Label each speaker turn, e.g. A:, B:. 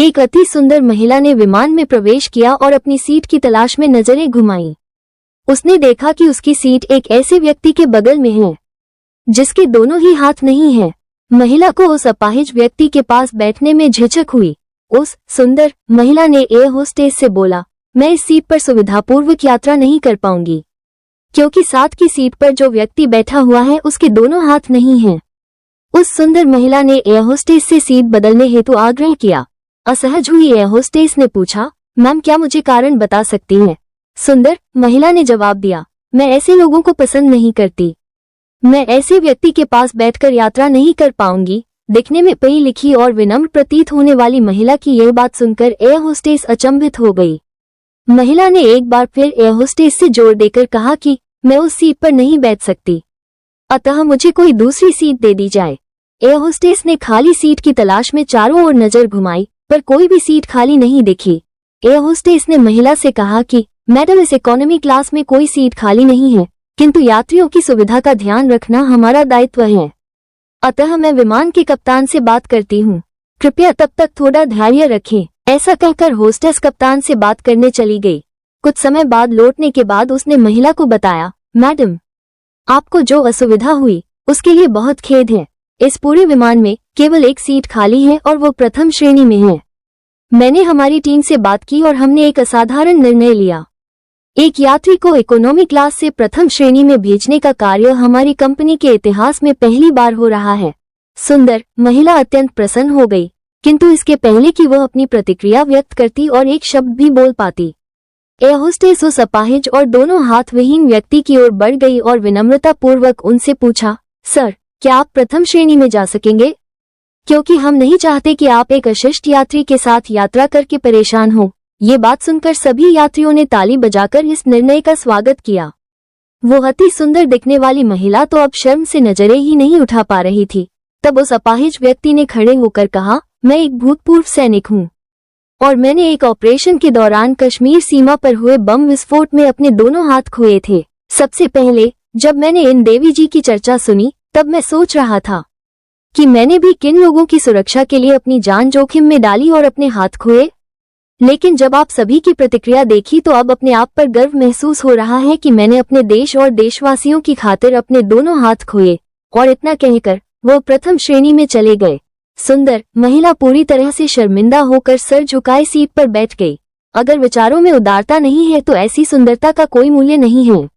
A: एक अति सुंदर महिला ने विमान में प्रवेश किया और अपनी सीट की तलाश में नजरें घुमाई। उसने देखा कि उसकी सीट एक ऐसे व्यक्ति के बगल में है जिसके दोनों ही हाथ नहीं हैं। महिला को उस अपाहिज व्यक्ति के पास बैठने में झिझक हुई। उस सुंदर महिला ने एयर होस्टेस से बोला, मैं इस सीट पर सुविधापूर्वक यात्रा नहीं कर पाऊंगी क्योंकि साथ की सीट पर जो व्यक्ति बैठा हुआ है उसके दोनों हाथ नहीं हैं। उस सुंदर महिला ने एयर होस्टेस से सीट बदलने हेतु आग्रह किया। असहज हुई एयर होस्टेस ने पूछा, मैम क्या मुझे कारण बता सकती हैं? सुंदर महिला ने जवाब दिया, मैं ऐसे लोगों को पसंद नहीं करती। मैं ऐसे व्यक्ति के पास बैठकर यात्रा नहीं कर पाऊंगी। दिखने में पढ़ी लिखी और विनम्र प्रतीत होने वाली महिला की यह बात सुनकर एयर होस्टेस अचंभित हो गई। महिला ने एक बार फिर एयर होस्टेस से जोर देकर कहा कि मैं उस सीट पर नहीं बैठ सकती, अतः मुझे कोई दूसरी सीट दे दी जाए। एयर होस्टेस ने खाली सीट की तलाश में चारों ओर नजर घुमाई पर कोई भी सीट खाली नहीं दिखी। एयर होस्टेस ने महिला से कहा कि मैडम, इस इकोनॉमी क्लास में कोई सीट खाली नहीं है, किंतु यात्रियों की सुविधा का ध्यान रखना हमारा दायित्व है, अतः मैं विमान के कप्तान से बात करती हूँ, कृपया तब तक थोड़ा धैर्य रखें। ऐसा कहकर होस्टेस कप्तान से बात करने चली गई। कुछ समय बाद लौटने के बाद उसने महिला को बताया, मैडम, आपको जो असुविधा हुई उसके लिए बहुत खेद है। इस पूरे विमान में केवल एक सीट खाली है और वो प्रथम श्रेणी में है। मैंने हमारी टीम से बात की और हमने एक असाधारण निर्णय लिया। एक यात्री को इकोनॉमी क्लास से प्रथम श्रेणी में भेजने का कार्य हमारी कंपनी के इतिहास में पहली बार हो रहा है। सुंदर महिला अत्यंत प्रसन्न हो गई, किंतु इसके पहले कि वह अपनी प्रतिक्रिया व्यक्त करती और एक शब्द भी बोल पाती, एयर होस्टेस उस अपाहिज और दोनों हाथ विहीन व्यक्ति की ओर बढ़ गई और विनम्रता पूर्वक उनसे पूछा, सर, क्या आप प्रथम श्रेणी में जा सकेंगे? क्योंकि हम नहीं चाहते कि आप एक अशिष्ट यात्री के साथ यात्रा करके परेशान हो। ये बात सुनकर सभी यात्रियों ने ताली बजाकर इस निर्णय का स्वागत किया। वो अति सुंदर दिखने वाली महिला तो अब शर्म से नजरें ही नहीं उठा पा रही थी। तब उस अपाहिज व्यक्ति ने खड़े होकर कहा, मैं एक भूतपूर्व सैनिक हूँ और मैंने एक ऑपरेशन के दौरान कश्मीर सीमा पर हुए बम विस्फोट में अपने दोनों हाथ खोए थे। सबसे पहले जब मैंने इन देवी जी की चर्चा सुनी तब मैं सोच रहा था कि मैंने भी किन लोगों की सुरक्षा के लिए अपनी जान जोखिम में डाली और अपने हाथ खोए। लेकिन जब आप सभी की प्रतिक्रिया देखी तो अब अपने आप पर गर्व महसूस हो रहा है कि मैंने अपने देश और देशवासियों की खातिर अपने दोनों हाथ खोए। और इतना कहकर वो प्रथम श्रेणी में चले गए। सुंदर महिला पूरी तरह से शर्मिंदा होकर सर झुकाए सीट पर बैठ गई। अगर विचारों में उदारता नहीं है तो ऐसी सुंदरता का कोई मूल्य नहीं है।